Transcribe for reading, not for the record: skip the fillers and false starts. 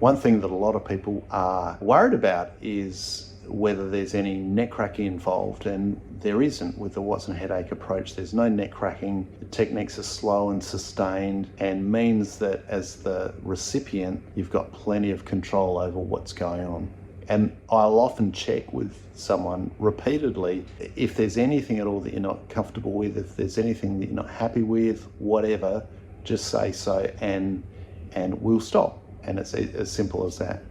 One thing that a lot of people are worried about is whether there's any neck cracking involved, and there isn't with the Watson headache approach. There's no neck cracking. The techniques are slow and sustained and means that as the recipient, you've got plenty of control over what's going on. And I'll often check with someone repeatedly if there's anything at all that you're not comfortable with, if there's anything that you're not happy with, whatever, just say so and we'll stop. And it's as simple as that.